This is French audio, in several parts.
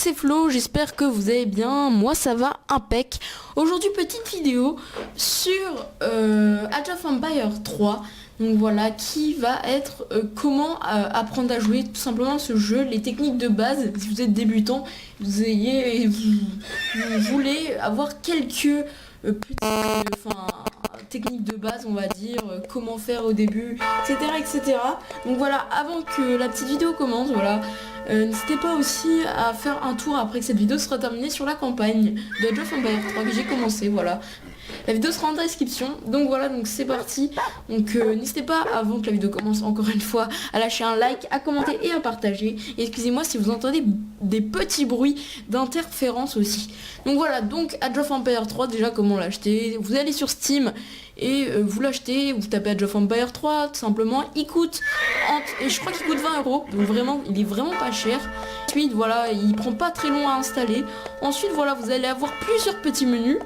c'est Flo, j'espère que vous allez bien, moi ça va impec. Aujourd'hui petite vidéo sur Age of Empires 3, donc voilà, qui va être comment apprendre à jouer tout simplement ce jeu, les techniques de base, si vous êtes débutant, vous voulez avoir quelques techniques de base, on va dire, comment faire au début, etc., etc. Donc voilà, avant que la petite vidéo commence, voilà, n'hésitez pas aussi à faire un tour après que cette vidéo sera terminée sur la campagne de Age of Empires 3 que j'ai commencé, voilà. La vidéo sera en description, donc voilà, donc c'est parti. Donc n'hésitez pas, avant que la vidéo commence, encore une fois, à lâcher un like, à commenter et à partager. Et excusez-moi si vous entendez des petits bruits d'interférence aussi. Donc voilà, donc Age of Empires 3, déjà comment l'acheter. Vous allez sur Steam et vous l'achetez, vous tapez Age of Empires 3, tout simplement. Il coûte, je crois qu'il coûte 20 €, donc vraiment, il est vraiment pas cher. Ensuite, voilà, il prend pas très long à installer. Ensuite, voilà, vous allez avoir plusieurs petits menus.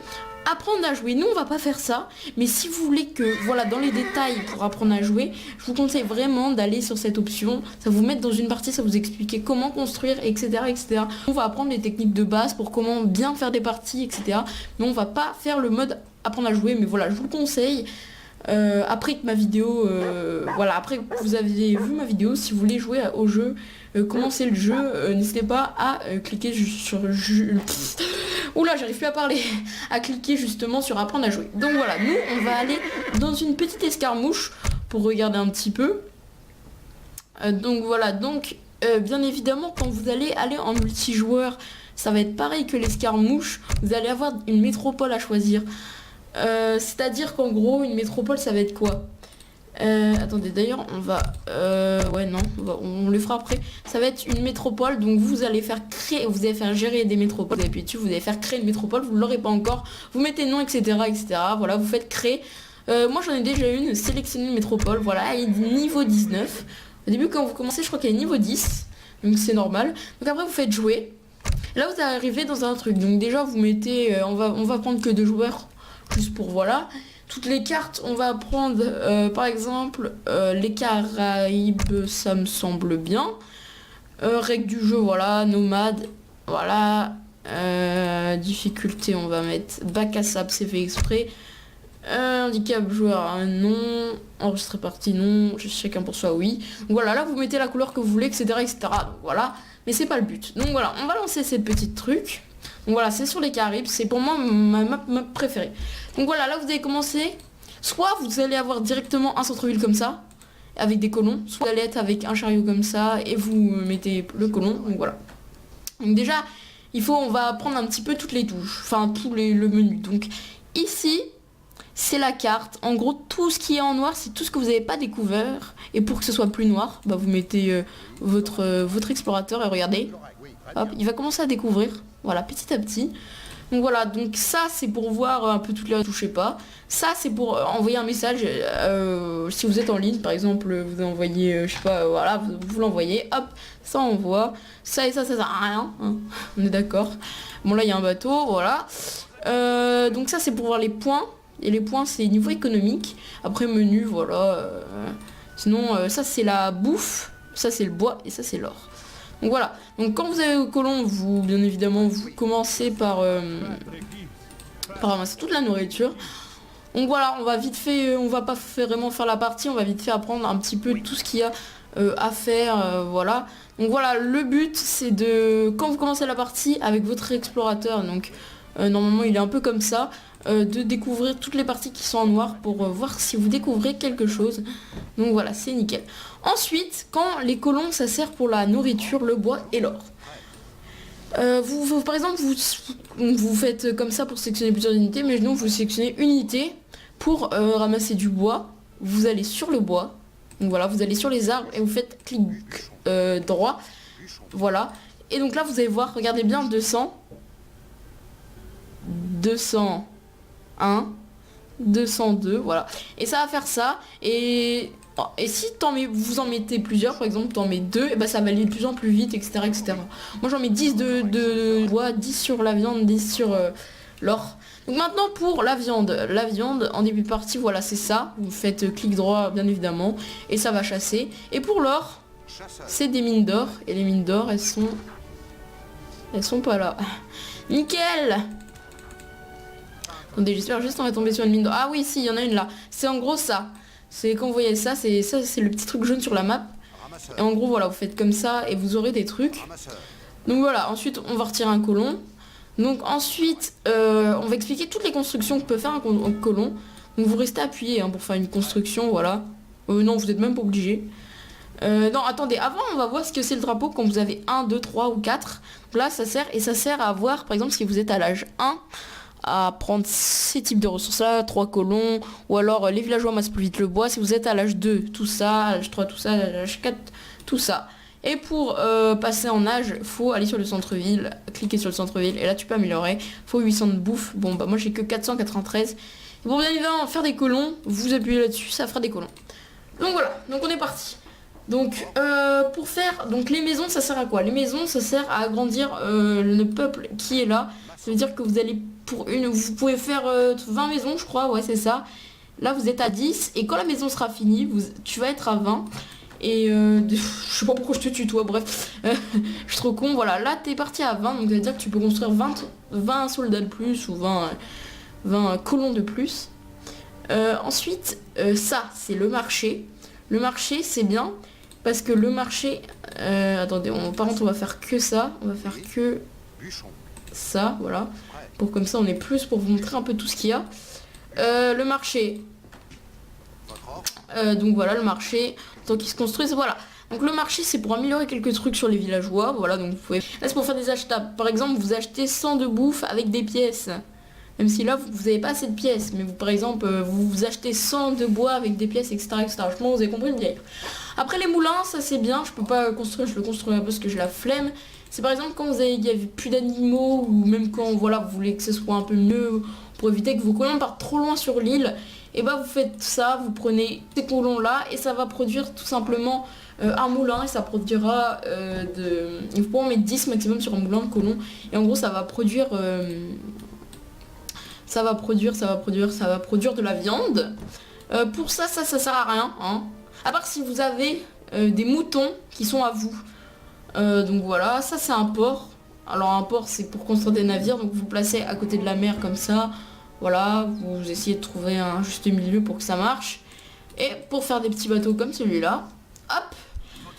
Apprendre à jouer, nous on va pas faire ça, mais si vous voulez que, voilà, dans les détails pour apprendre à jouer, je vous conseille vraiment d'aller sur cette option, ça vous met dans une partie, ça vous expliquer comment construire, etc., etc. On va apprendre les techniques de base pour comment bien faire des parties, etc. Mais on va pas faire le mode apprendre à jouer, mais voilà, je vous le conseille. Après que ma vidéo, voilà, après que vous avez vu ma vidéo, si vous voulez jouer au jeu, commencer le jeu, n'hésitez pas à cliquer sur oula, j'arrive plus à parler, à cliquer justement sur apprendre à jouer. Donc voilà, nous on va aller dans une petite escarmouche pour regarder un petit peu. Donc voilà, donc bien évidemment quand vous allez aller en multijoueur, ça va être pareil que l'escarmouche, vous allez avoir une métropole à choisir. C'est-à-dire qu'en gros une métropole ça va être quoi, attendez, d'ailleurs on va ouais non on le fera après. Ça va être une métropole, donc vous allez faire créer, vous allez faire gérer des métropoles, et puis vous allez faire créer une métropole, vous ne l'aurez pas encore, vous mettez nom, etc., etc. Voilà, vous faites créer. Moi j'en ai déjà une, sélectionner une métropole, voilà, elle est niveau 19. Au début quand vous commencez je crois qu'elle est niveau 10, donc c'est normal. Donc après vous faites jouer, là vous arrivez dans un truc, donc déjà vous mettez on va prendre que 2 joueurs, juste pour voilà. Toutes les cartes, on va prendre par exemple les Caraïbes, ça me semble bien. Règles du jeu, voilà, nomade, voilà. Difficulté, on va mettre bac à sable, c'est fait exprès. Handicap joueur, non. Enregistré partie, non. Chacun pour soi, oui. Donc voilà, là vous mettez la couleur que vous voulez, etc., etc. Donc voilà, mais c'est pas le but. Donc voilà, on va lancer cette petite truc. Donc voilà, c'est sur les Caraïbes, c'est pour moi ma map préférée. Donc voilà, là vous allez commencer, soit vous allez avoir directement un centre-ville comme ça, avec des colons, soit vous allez être avec un chariot comme ça, et vous mettez le colon, donc voilà. Donc déjà, on va apprendre un petit peu toutes les touches, enfin le menu. Donc ici, c'est la carte, en gros tout ce qui est en noir, c'est tout ce que vous n'avez pas découvert, et pour que ce soit plus noir, bah, vous mettez votre explorateur, et regardez, hop, il va commencer à découvrir, voilà, petit à petit. Donc voilà, donc ça c'est pour voir un peu toutes les touches, pas. Ça c'est pour envoyer un message, si vous êtes en ligne par exemple, vous envoyez, je sais pas, voilà, vous l'envoyez, hop, ça envoie. Ça et ça sert à rien, hein, on est d'accord. Bon là il y a un bateau, voilà. Donc ça c'est pour voir les points, et les points c'est niveau économique. Après menu, voilà. Sinon ça c'est la bouffe, ça c'est le bois, et ça c'est l'or. Donc voilà, donc quand vous avez au colon, vous bien évidemment vous commencez par ramasser toute la nourriture. Donc voilà, on va vite fait, on va pas vraiment faire la partie, on va vite fait apprendre un petit peu tout ce qu'il y a à faire, voilà. Donc voilà, le but c'est de, quand vous commencez la partie avec votre explorateur, donc normalement il est un peu comme ça, de découvrir toutes les parties qui sont en noir pour voir si vous découvrez quelque chose. Donc voilà, c'est nickel. Ensuite, quand les colons, ça sert pour la nourriture, le bois et l'or. Par exemple, vous faites comme ça pour sélectionner plusieurs unités, mais non, vous sélectionnez une unité pour ramasser du bois. Vous allez sur le bois, donc voilà, vous allez sur les arbres et vous faites clic droit, voilà. Et donc là, vous allez voir, regardez bien, 200, 201, 202, voilà. Et ça va faire ça, et si vous en mettez plusieurs, par exemple t'en mets 2, et bah ça va aller de plus en plus vite, etc., etc. Moi j'en mets 10 de bois, 10 sur la viande, 10 sur l'or. Donc maintenant pour la viande en début de partie, voilà, c'est ça, vous faites clic droit bien évidemment, et ça va chasser. Et pour l'or, c'est des mines d'or, et les mines d'or elles sont Elles sont pas là. Nickel. Attendez, j'espère juste on va tomber sur une mine d'or. Ah oui, si, il y en a une là. C'est en gros ça. C'est quand vous voyez ça, c'est le petit truc jaune sur la map. Et en gros, voilà, vous faites comme ça et vous aurez des trucs. Donc voilà, ensuite, on va retirer un colon. Donc ensuite, on va expliquer toutes les constructions que peut faire un colon. Donc vous restez appuyé hein, pour faire une construction, voilà. Non, vous n'êtes même pas obligé. Non, attendez, avant on va voir ce que c'est le drapeau quand vous avez 1, 2, 3 ou 4. Là, ça sert à avoir, par exemple, si vous êtes à l'âge 1, à prendre ces types de ressources-là, 3 colons, ou alors les villageois amassent plus vite le bois. Si vous êtes à l'âge 2, tout ça, à l'âge 3, tout ça, à l'âge 4, tout ça. Et pour passer en âge, faut aller sur le centre-ville, cliquer sur le centre-ville, et là tu peux améliorer. Faut 800 de bouffe. Bon, bah moi j'ai que 493. Et pour bien évidemment faire des colons, vous appuyez là-dessus, ça fera des colons. Donc voilà, donc on est parti. Donc pour faire donc les maisons, ça sert à quoi? Les maisons, ça sert à agrandir le peuple qui est là. Ça veut dire que vous allez vous pouvez faire 20 maisons, je crois, ouais c'est ça. Là vous êtes à 10 et quand la maison sera finie, tu vas être à 20. Et je sais pas pourquoi je te tutoie, bref, je suis trop con, voilà, là t'es parti à 20, donc ça veut dire que tu peux construire 20 soldats de plus ou 20 colons de plus. Ensuite, ça c'est le marché. Le marché c'est bien, parce que le marché, attendez, par contre on va faire que ça, on va faire que ça, voilà, pour comme ça on est plus pour vous montrer un peu tout ce qu'il y a. Le marché, donc voilà le marché, tant qu'ils se construisent, voilà. Donc le marché c'est pour améliorer quelques trucs sur les villageois, voilà, donc vous pouvez... Là c'est pour faire des achats, par exemple vous achetez 100 de bouffe avec des pièces. Même si là vous n'avez pas assez de pièces, mais vous par exemple vous achetez 100 de bois avec des pièces, etc. etc. Je pense que vous avez compris le délire. Après les moulins, ça c'est bien, je peux pas construire, je le construis un peu parce que j'ai la flemme. C'est par exemple quand il y avait plus d'animaux, ou même quand voilà, vous voulez que ce soit un peu mieux, pour éviter que vos colons partent trop loin sur l'île, et bah vous faites ça, vous prenez ces colons là, et ça va produire tout simplement un moulin, et ça produira vous pouvez en mettre 10 maximum sur un moulin de colons, et en gros ça va produire... ça va produire de la viande. Pour ça sert à rien, hein. À part si vous avez des moutons qui sont à vous. Donc voilà, ça c'est un port. Alors un port c'est pour construire des navires, donc vous placez à côté de la mer comme ça. Voilà, vous essayez de trouver un juste milieu pour que ça marche. Et pour faire des petits bateaux comme celui-là, hop.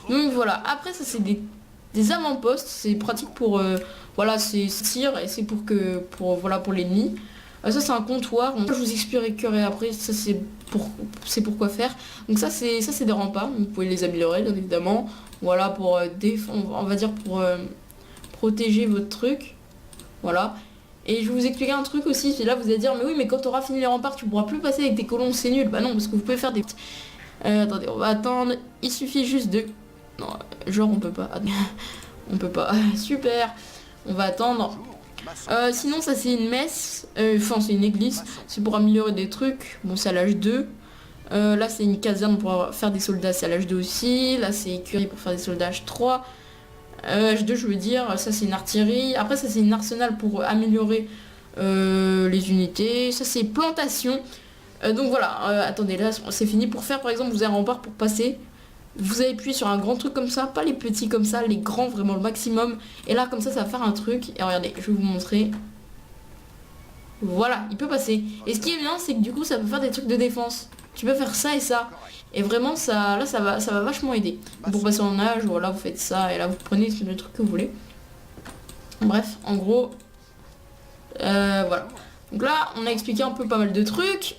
Donc voilà, après ça c'est des avant-postes, c'est pratique pour voilà, c'est tir et c'est pour l'ennemi. Ça c'est un comptoir, je vous expliquerai après, ça c'est pour quoi faire. Donc ça c'est des remparts, vous pouvez les améliorer bien évidemment. Voilà pour on va dire pour protéger votre truc. Voilà. Et je vais vous expliquer un truc aussi, c'est là vous allez dire mais oui mais quand tu auras fini les remparts tu pourras plus passer avec tes colons, c'est nul. Bah non parce que vous pouvez faire des petits... attendez, on va attendre, il suffit juste de... Non, genre on peut pas. On peut pas. Super. On va attendre. Sinon ça c'est une messe, enfin c'est une église, c'est pour améliorer des trucs, bon c'est à l'âge 2. Là c'est une caserne pour faire des soldats, c'est à l'âge 2 aussi. Là c'est écurie pour faire des soldats âge 3. Âge 2 je veux dire, ça c'est une artillerie. Après ça c'est une arsenal pour améliorer les unités. Ça c'est plantation. Donc voilà, attendez là c'est fini. Pour faire par exemple vous avez un rempart pour passer. Vous avez appuyé sur un grand truc comme ça, pas les petits comme ça, les grands vraiment le maximum. Et là comme ça va faire un truc. Et regardez, je vais vous montrer. Voilà, il peut passer. Et ce qui est bien c'est que du coup ça peut faire des trucs de défense. Tu peux faire ça et ça. Et vraiment ça va vachement aider. Pour passer en âge, voilà vous faites ça et là vous prenez le truc que vous voulez. Bref, en gros, voilà. Donc là on a expliqué un peu pas mal de trucs.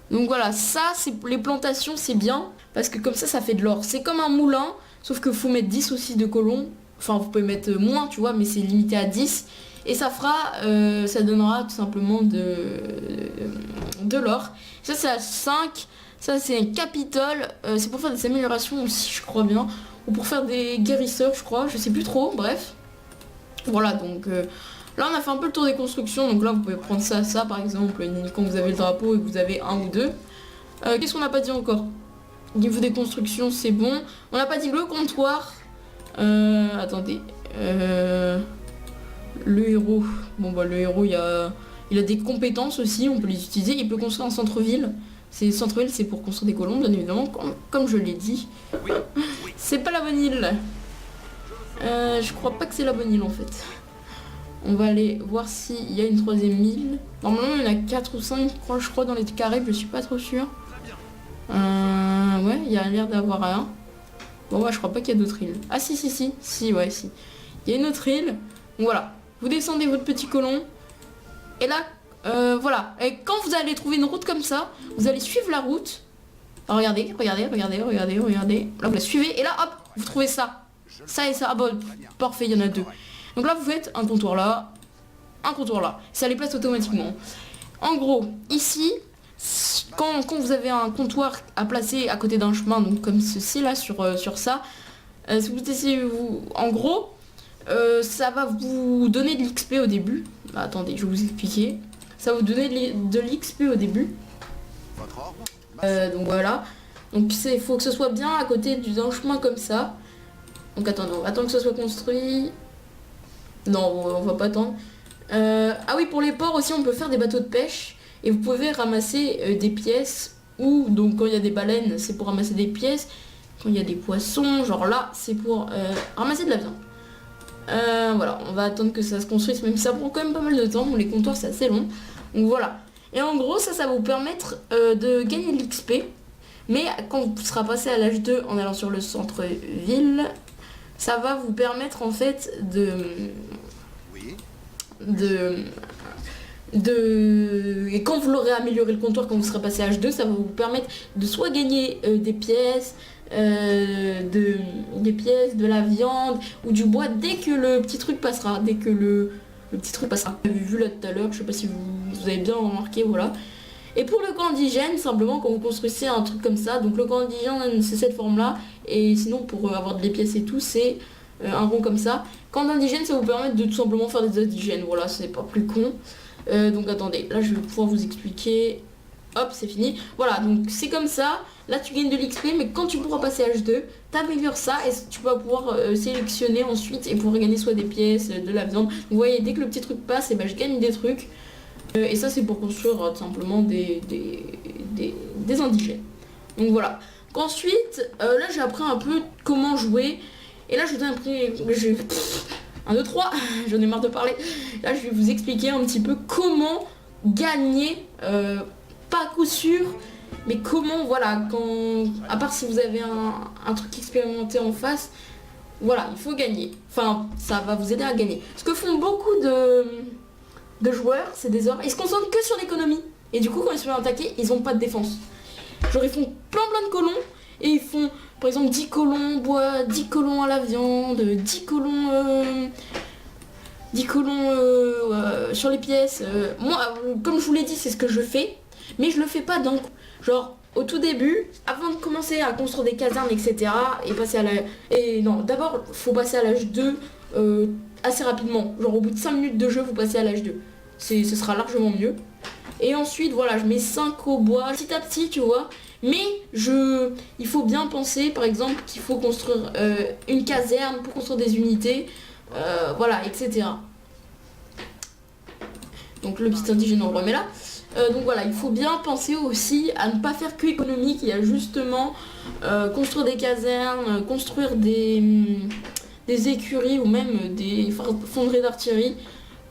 Donc voilà, ça c'est les plantations c'est bien. Parce que comme ça fait de l'or. C'est comme un moulin, sauf que faut mettre 10 aussi de colons. Enfin, vous pouvez mettre moins, tu vois, mais c'est limité à 10. Et ça ça donnera tout simplement de l'or. Ça, c'est à 5. Ça, c'est un capitole. C'est pour faire des améliorations aussi, je crois bien. Ou pour faire des guérisseurs, je crois. Je sais plus trop, bref. Voilà, donc... là, on a fait un peu le tour des constructions. Donc là, vous pouvez prendre ça, par exemple. Quand vous avez le drapeau et que vous avez un ou deux. Qu'est-ce qu'on n'a pas dit encore ? Niveau des constructions c'est bon. On n'a pas dit le comptoir. Attendez. Le héros. Bon bah le héros il a des compétences aussi, on peut les utiliser. Il peut construire un centre-ville. Centre-ville c'est pour construire des colons bien évidemment. Comme je l'ai dit. C'est pas la vanille. Je crois pas que c'est la bonne île en fait. On va aller voir s'il y a une troisième île. Normalement il y en a 4 ou 5 je crois dans les Caraïbes, je suis pas trop sûre. Ouais, il y a l'air d'avoir un. Bon ouais, je crois pas qu'il y a d'autres îles. Ah si. Ouais, si. Il y a une autre île. Donc voilà, vous descendez votre petit colon. Et là, voilà. Et quand vous allez trouver une route comme ça, vous allez suivre la route. Alors, regardez. Là, vous la suivez. Et là, hop, vous trouvez ça. Ça et ça. Ah bon, parfait, il y en a 2. Donc là, vous faites un contour là, un contour là. Ça les place automatiquement. En gros, ici, quand vous avez un comptoir à placer à côté d'un chemin, donc comme ceci là, sur ça, si vous essayez, en gros, ça va vous donner de l'XP au début. Bah, attendez, je vais vous expliquer. Ça va vous donner de l'XP au début. Donc voilà. Donc il faut que ce soit bien à côté d'un chemin comme ça. Donc attendez, on va attendre que ce soit construit. Non, on va pas attendre. Ah oui, pour les ports aussi, on peut faire des bateaux de pêche. Et vous pouvez ramasser des pièces. Ou donc quand il y a des baleines, c'est pour ramasser des pièces. Quand il y a des poissons, genre là, c'est pour ramasser de la viande. Voilà, on va attendre que ça se construise, même si ça prend quand même pas mal de temps. Bon, les comptoirs c'est assez long. Donc voilà. Et en gros, ça va vous permettre de gagner de l'XP. Mais quand vous serez passé à l'âge 2 en allant sur le centre-ville, ça va vous permettre en fait et quand vous l'aurez amélioré le comptoir, quand vous serez passé à H2, ça va vous permettre de soit gagner des pièces, de la viande ou du bois dès que le petit truc passera, dès que le petit truc passera. Vous avez vu là tout à l'heure, je sais pas si vous avez bien remarqué, voilà. Et pour le camp d'indigène, simplement quand vous construisez un truc comme ça, donc le camp d'indigène c'est cette forme là, et sinon pour avoir des pièces et tout c'est un rond comme ça. Camp d'indigène, ça vous permet de tout simplement faire des indigènes, voilà, c'est pas plus con. Donc attendez, là je vais pouvoir vous expliquer. Hop, c'est fini. Voilà, donc c'est comme ça. Là tu gagnes de l'XP, mais quand tu pourras passer H2, t'améliores ça et tu vas pouvoir sélectionner ensuite et pouvoir gagner soit des pièces, de la viande. Vous voyez, dès que le petit truc passe, et ben, je gagne des trucs. Et ça c'est pour construire tout simplement des indigènes. Donc voilà. Ensuite, là j'ai appris un peu comment jouer. Et là je vous ai appris... 1, 2, 3, j'en ai marre de parler. Là je vais vous expliquer un petit peu comment gagner, pas à coup sûr, mais comment, voilà, à part si vous avez un truc expérimenté en face, voilà, il faut gagner. Enfin, ça va vous aider à gagner. Ce que font beaucoup de joueurs, c'est des orques, ils se concentrent que sur l'économie. Et du coup, quand ils se font attaquer, ils ont pas de défense. Genre, ils font plein de colons, et ils font, par exemple, 10 colons bois, 10 colons à la viande, 10 colons... 10 colons sur les pièces. Moi, comme je vous l'ai dit, c'est ce que je fais. Mais je le fais pas d'un coup. Genre, au tout début, avant de commencer à construire des casernes, etc. Et passer à la... Et non, d'abord, faut passer à l'âge 2 assez rapidement. Genre, au bout de 5 minutes de jeu, vous passez à l'âge 2. Ce sera largement mieux. Et ensuite, voilà, je mets 5 au bois, petit à petit, tu vois. Mais il faut bien penser, par exemple, qu'il faut construire une caserne pour construire des unités. Voilà, etc. Donc le petit indigène on le remet là. Donc voilà, il faut bien penser aussi à ne pas faire que économique. Il y a justement construire des casernes, construire des écuries ou même des fonderies d'artillerie.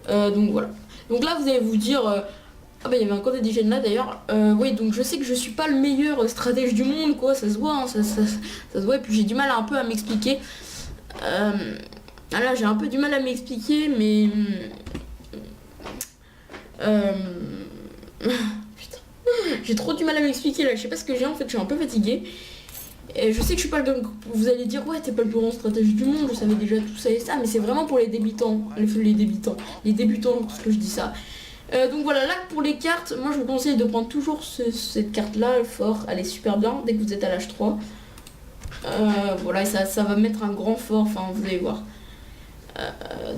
Donc voilà. Donc là vous allez vous dire... ah bah il y avait un camp d'indigène là d'ailleurs. Oui, donc je sais que je suis pas le meilleur stratège du monde, quoi, ça se voit, hein, ça se voit, et puis j'ai du mal un peu à m'expliquer. Là j'ai un peu du mal à m'expliquer, mais... Putain. J'ai trop du mal à m'expliquer là, je sais pas ce que j'ai en fait, je suis un peu fatiguée. Et je sais que je suis pas le... Vous allez dire, ouais, t'es pas le plus grand stratège du monde, je savais déjà tout ça et ça, mais c'est vraiment pour les débutants. Les débutants, parce que je dis ça. Donc voilà, là pour les cartes, moi je vous conseille de prendre toujours cette carte là, le fort, elle est super bien dès que vous êtes à l'âge 3. Voilà, et ça va mettre un grand fort, enfin vous allez voir.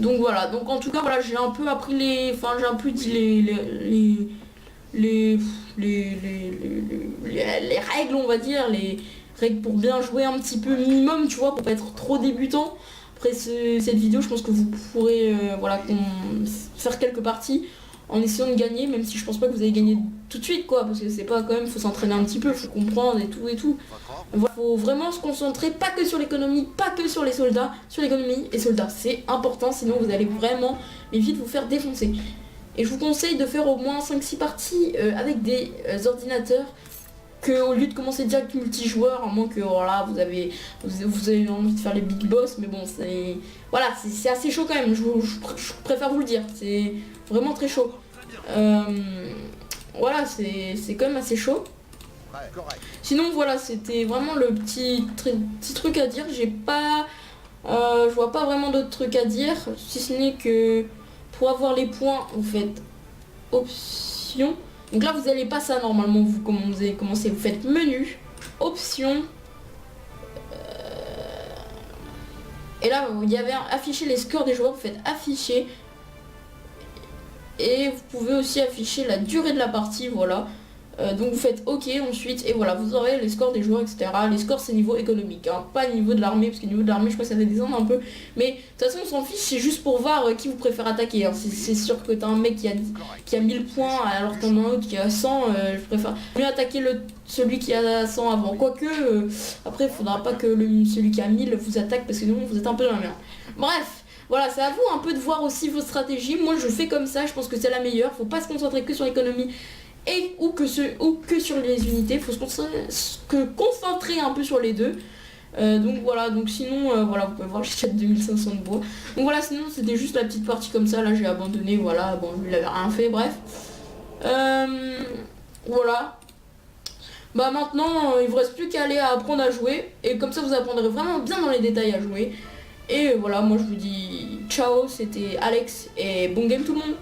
Donc voilà, donc en tout cas voilà, j'ai un peu appris j'ai un peu dit les règles, on va dire, les règles pour bien jouer un petit peu minimum, tu vois, pour pas être trop débutant. Après cette vidéo, je pense que vous pourrez voilà, faire quelques parties en essayant de gagner, même si je pense pas que vous allez gagner tout de suite quoi, parce que c'est pas quand même, faut s'entraîner un petit peu, faut comprendre et tout et tout. Voilà, faut vraiment se concentrer pas que sur l'économie, pas que sur les soldats, sur l'économie et soldats, c'est important, sinon vous allez vraiment mais vite vous faire défoncer. Et je vous conseille de faire au moins 5-6 parties avec des ordinateurs, que au lieu de commencer direct multijoueur, à moins que voilà, vous avez envie de faire les big boss, mais bon c'est voilà, c'est assez chaud quand même, je préfère vous le dire, c'est vraiment très chaud. Voilà, c'est quand même assez chaud. Sinon voilà, c'était vraiment le petit truc à dire, j'ai pas je vois pas vraiment d'autres trucs à dire, si ce n'est que pour avoir les points, vous faites option. Donc là, vous n'allez pas ça normalement, vous allez commencer, vous faites menu, option. Et là, il y avait afficher les scores des joueurs, vous faites afficher. Et vous pouvez aussi afficher la durée de la partie, voilà. Donc vous faites OK ensuite, et voilà, vous aurez les scores des joueurs, etc. Les scores, c'est niveau économique, hein, pas niveau de l'armée, parce que niveau de l'armée, je crois que ça va descendre un peu. Mais de toute façon, on s'en fiche, c'est juste pour voir qui vous préfère attaquer. Hein. C'est sûr que t'as un mec qui a 1000 points, alors que t'en as un autre qui a 100, je préfère mieux attaquer celui qui a 100 avant. Quoique, après, il faudra pas que celui qui a 1000 vous attaque, parce que sinon, vous êtes un peu dans la merde. Bref. Voilà, c'est à vous un peu de voir aussi vos stratégies. Moi, je fais comme ça, je pense que c'est la meilleure. Faut pas se concentrer que sur l'économie ou que sur les unités. Faut se concentrer un peu sur les deux. Donc voilà, donc sinon, voilà, vous pouvez voir, j'ai 2500 de bois. Donc voilà, sinon, c'était juste la petite partie comme ça. Là, j'ai abandonné, voilà. Bon, lui, il avait rien fait, bref. Voilà. Bah maintenant, il vous reste plus qu'à aller à apprendre à jouer. Et comme ça, vous apprendrez vraiment bien dans les détails à jouer. Et voilà, moi je vous dis ciao, c'était Alex et bon game tout le monde.